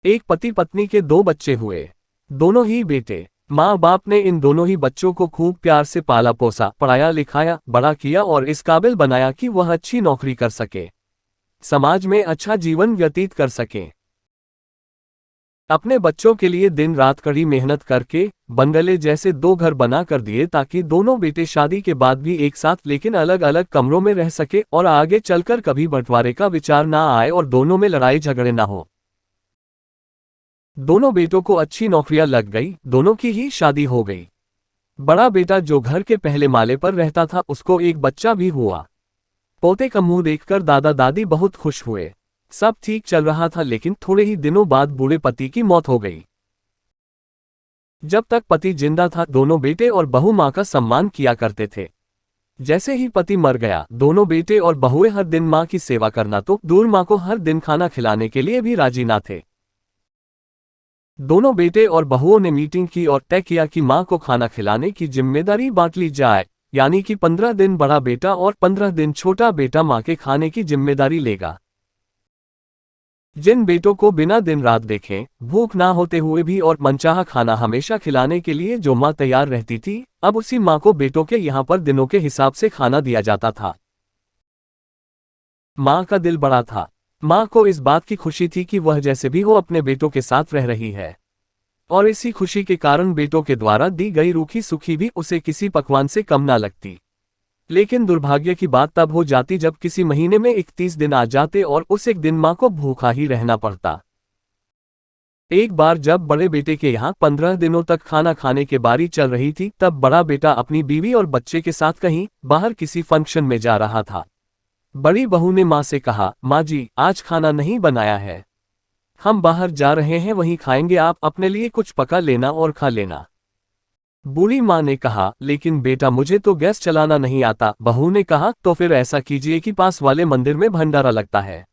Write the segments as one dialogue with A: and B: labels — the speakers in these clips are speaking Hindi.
A: एक पति पत्नी के 2 बच्चे हुए, दोनों ही बेटे। माँ बाप ने इन दोनों ही बच्चों को खूब प्यार से पाला पोसा, पढ़ाया लिखाया, बड़ा किया और इस काबिल बनाया कि वह अच्छी नौकरी कर सके, समाज में अच्छा जीवन व्यतीत कर सके। अपने बच्चों के लिए दिन रात कड़ी मेहनत करके बंगले जैसे 2 घर बना कर दिए ताकि दोनों बेटे शादी के बाद भी एक साथ लेकिन अलग अलग कमरों में रह सके और आगे चलकर कभी बंटवारे का विचार ना आए और दोनों में लड़ाई झगड़े ना हो। दोनों बेटों को अच्छी नौकरियां लग गई, दोनों की ही शादी हो गई। बड़ा बेटा जो घर के पहले माले पर रहता था उसको एक बच्चा भी हुआ। पोते का मुंह देखकर दादा दादी बहुत खुश हुए। सब ठीक चल रहा था लेकिन थोड़े ही दिनों बाद बूढ़े पति की मौत हो गई। जब तक पति जिंदा था दोनों बेटे और बहू मां का सम्मान किया करते थे। जैसे ही पति मर गया दोनों बेटे और बहुएं हर दिन मां की सेवा करना तो दूर मां को हर दिन खाना खिलाने के लिए भी राजी ना थे। दोनों बेटे और बहुओं ने मीटिंग की और तय किया कि मां को खाना खिलाने की जिम्मेदारी बांट ली जाए, यानी कि 15 दिन बड़ा बेटा और 15 दिन छोटा बेटा मां के खाने की जिम्मेदारी लेगा। जिन बेटों को बिना दिन रात देखें, भूख ना होते हुए भी और मनचाहा खाना हमेशा खिलाने के लिए जो मां तैयार रहती थी, अब उसी मां को बेटों के यहां पर दिनों के हिसाब से खाना दिया जाता था। मां का दिल बड़ा था। मां को इस बात की खुशी थी कि वह जैसे भी हो अपने बेटों के साथ रह रही है, और इसी खुशी के कारण बेटों के द्वारा दी गई रूखी सूखी भी उसे किसी पकवान से कम ना लगती। लेकिन दुर्भाग्य की बात तब हो जाती जब किसी महीने में 31 दिन आ जाते और उस एक दिन मां को भूखा ही रहना पड़ता। एक बार जब बड़े बेटे के यहाँ 15 दिनों तक खाना खाने के बारी चल रही थी तब बड़ा बेटा अपनी बीवी और बच्चे के साथ कहीं बाहर किसी फंक्शन में जा रहा था। बड़ी बहू ने मां से कहा, मां जी आज खाना नहीं बनाया है, हम बाहर जा रहे हैं वहीं खाएंगे, आप अपने लिए कुछ पका लेना और खा लेना। बूढ़ी मां ने कहा, लेकिन बेटा मुझे तो गैस चलाना नहीं आता। बहू ने कहा, तो फिर ऐसा कीजिए कि पास वाले मंदिर में भंडारा लगता है,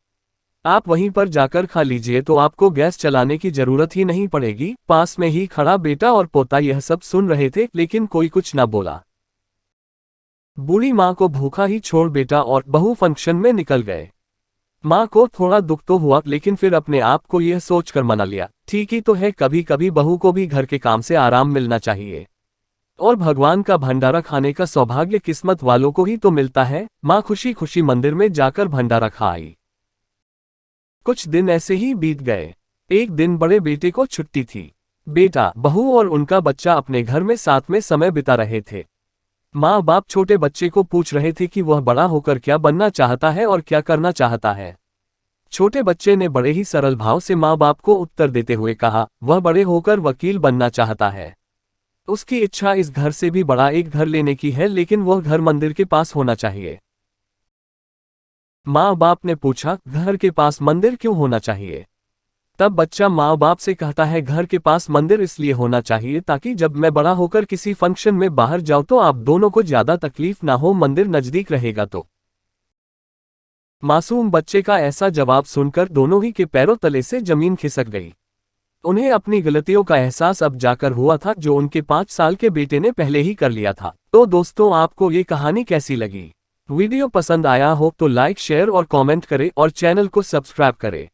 A: आप वहीं पर जाकर खा लीजिए तो आपको गैस चलाने की जरूरत ही नहीं पड़ेगी। पास में ही खड़ा बेटा और पोता यह सब सुन रहे थे लेकिन कोई कुछ न बोला। बूढ़ी मां को भूखा ही छोड़ बेटा और बहू फंक्शन में निकल गए। मां को थोड़ा दुख तो हुआ लेकिन फिर अपने आप को यह सोचकर मना लिया, ठीक ही तो है, कभी कभी बहू को भी घर के काम से आराम मिलना चाहिए और भगवान का भंडारा खाने का सौभाग्य किस्मत वालों को ही तो मिलता है। मां खुशी खुशी मंदिर में जाकर भंडारा खा आई। कुछ दिन ऐसे ही बीत गए। एक दिन बड़े बेटे को छुट्टी थी। बेटा, बहू और उनका बच्चा अपने घर में साथ में समय बिता रहे थे। माँ बाप छोटे बच्चे को पूछ रहे थे कि वह बड़ा होकर क्या बनना चाहता है और क्या करना चाहता है। छोटे बच्चे ने बड़े ही सरल भाव से माँ बाप को उत्तर देते हुए कहा, वह बड़े होकर वकील बनना चाहता है। उसकी इच्छा इस घर से भी बड़ा एक घर लेने की है, लेकिन वह घर मंदिर के पास होना चाहिए। माँ बाप ने पूछा, घर के पास मंदिर क्यों होना चाहिए? तब बच्चा माँ बाप से कहता है, घर के पास मंदिर इसलिए होना चाहिए ताकि जब मैं बड़ा होकर किसी फंक्शन में बाहर जाऊं तो आप दोनों को ज्यादा तकलीफ ना हो, मंदिर नजदीक रहेगा तो। मासूम बच्चे का ऐसा जवाब सुनकर दोनों ही के पैरों तले से जमीन खिसक गई। उन्हें अपनी गलतियों का एहसास अब जाकर हुआ था जो उनके 5 साल के बेटे ने पहले ही कर लिया था। तो दोस्तों, आपको ये कहानी कैसी लगी? वीडियो पसंद आया हो तो लाइक शेयर और कमेंट करें और चैनल को सब्सक्राइब करें।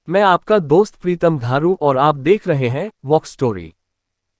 A: मैं आपका दोस्त प्रीतम घारू और आप देख रहे हैं वॉक स्टोरी।